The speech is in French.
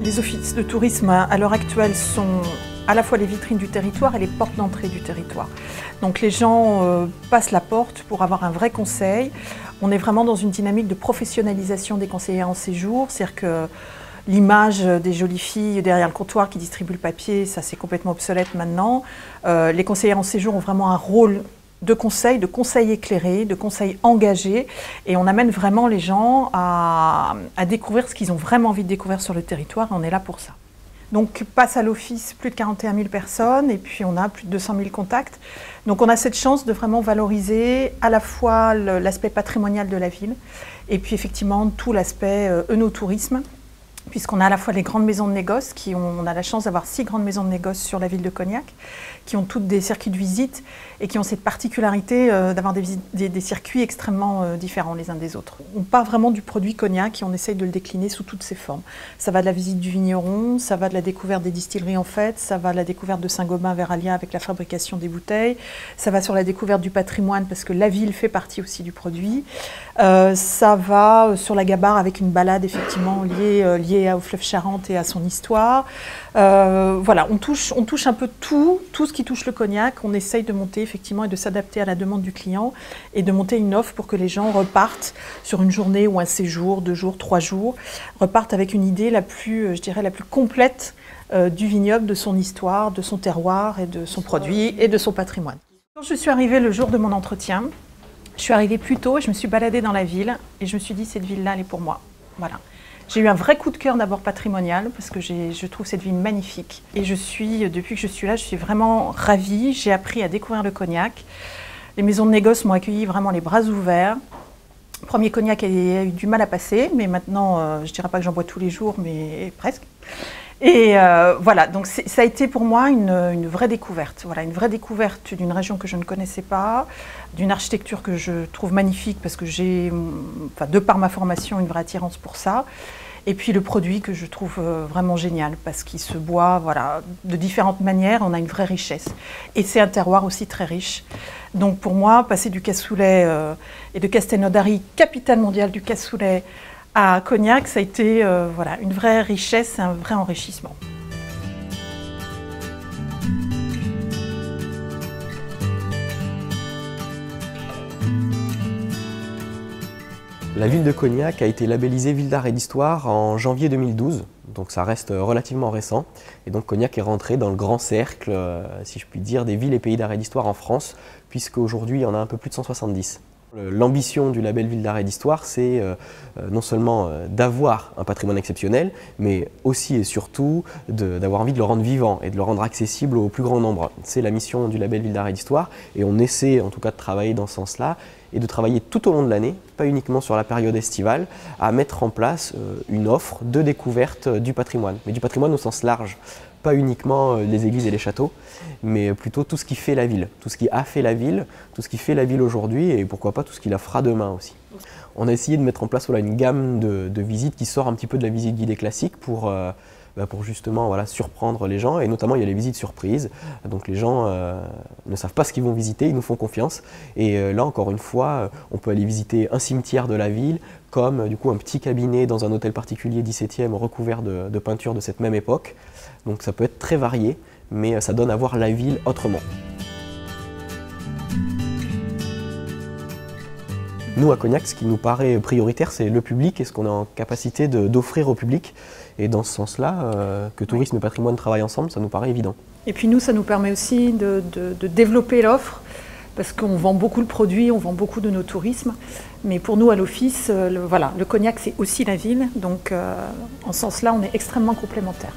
Les offices de tourisme à l'heure actuelle sont à la fois les vitrines du territoire et les portes d'entrée du territoire. Donc les gens passent la porte pour avoir un vrai conseil. On est vraiment dans une dynamique de professionnalisation des conseillers en séjour, c'est-à-dire que l'image des jolies filles derrière le comptoir qui distribuent le papier, ça c'est complètement obsolète maintenant. Les conseillers en séjour ont vraiment un rôle de conseil éclairé, de conseil engagé, et on amène vraiment les gens à découvrir ce qu'ils ont vraiment envie de découvrir sur le territoire, et on est là pour ça. Donc passe à l'office plus de 41 000 personnes, et puis on a plus de 200 000 contacts. Donc on a cette chance de vraiment valoriser à la fois l'aspect patrimonial de la ville, et puis effectivement tout l'aspect œnotourisme, puisqu'on a à la fois les grandes maisons de négoce, on a la chance d'avoir 6 grandes maisons de négoce sur la ville de Cognac, qui ont toutes des circuits de visite et qui ont cette particularité d'avoir des circuits extrêmement différents les uns des autres. On part vraiment du produit Cognac et on essaye de le décliner sous toutes ses formes. Ça va de la visite du vigneron, ça va de la découverte des distilleries en fait, ça va de la découverte de Saint-Gobain Veralia avec la fabrication des bouteilles, ça va sur la découverte du patrimoine parce que la ville fait partie aussi du produit, ça va sur la Gabarre avec une balade effectivement liée au fleuve Charente et à son histoire. Voilà, on touche un peu tout ce qui touche le cognac, on essaye de monter effectivement et de s'adapter à la demande du client et de monter une offre pour que les gens repartent sur une journée ou un séjour, 2 jours, 3 jours, repartent avec une idée la plus, je dirais, la plus complète du vignoble, de son histoire, de son terroir et de son produit et de son patrimoine. Quand je suis arrivée le jour de mon entretien, je suis arrivée plus tôt, je me suis baladée dans la ville et je me suis dit cette ville-là, elle est pour moi. Voilà. J'ai eu un vrai coup de cœur d'abord patrimonial parce que je trouve cette ville magnifique. Et depuis que je suis là, je suis vraiment ravie. J'ai appris à découvrir le cognac. Les maisons de négoce m'ont accueilli vraiment les bras ouverts. Le premier cognac a eu du mal à passer, mais maintenant, je ne dirais pas que j'en bois tous les jours, mais presque. Et voilà, donc ça a été pour moi une vraie découverte. Voilà, une vraie découverte d'une région que je ne connaissais pas, d'une architecture que je trouve magnifique parce que j'ai, de par ma formation, une vraie attirance pour ça. Et puis le produit que je trouve vraiment génial parce qu'il se boit voilà, de différentes manières, on a une vraie richesse. Et c'est un terroir aussi très riche. Donc pour moi, passer du cassoulet et de Castelnaudary, capitale mondiale du cassoulet, à Cognac, ça a été voilà, une vraie richesse et un vrai enrichissement. La ville de Cognac a été labellisée Ville d'Art et d'Histoire en janvier 2012, donc ça reste relativement récent. Et donc Cognac est rentré dans le grand cercle, si je puis dire, des villes et pays d'art et d'histoire en France, puisqu'aujourd'hui il y en a un peu plus de 170. L'ambition du label Ville d'Art et d'Histoire, c'est non seulement d'avoir un patrimoine exceptionnel, mais aussi et surtout d'avoir envie de le rendre vivant et de le rendre accessible au plus grand nombre. C'est la mission du label Ville d'Art et d'Histoire et on essaie en tout cas de travailler dans ce sens-là et de travailler tout au long de l'année, pas uniquement sur la période estivale, à mettre en place une offre de découverte du patrimoine, mais du patrimoine au sens large. Pas uniquement les églises et les châteaux, mais plutôt tout ce qui fait la ville, tout ce qui a fait la ville, tout ce qui fait la ville aujourd'hui et pourquoi pas tout ce qui la fera demain aussi. On a essayé de mettre en place voilà, une gamme de visites qui sort un petit peu de la visite guidée classique pour justement voilà, surprendre les gens et notamment il y a les visites surprises, donc les gens ne savent pas ce qu'ils vont visiter, ils nous font confiance et là encore une fois on peut aller visiter un cimetière de la ville comme du coup un petit cabinet dans un hôtel particulier 17e recouvert de peintures de cette même époque. Donc ça peut être très varié, mais ça donne à voir la ville autrement. Nous, à Cognac, ce qui nous paraît prioritaire, c'est le public et ce qu'on est en capacité d'offrir au public. Et dans ce sens-là, que tourisme et patrimoine travaillent ensemble, ça nous paraît évident. Et puis nous, ça nous permet aussi de développer l'offre, parce qu'on vend beaucoup de produits, on vend beaucoup de nos tourismes. Mais pour nous, à l'office, voilà, le cognac, c'est aussi la ville. Donc, en ce sens-là, on est extrêmement complémentaires.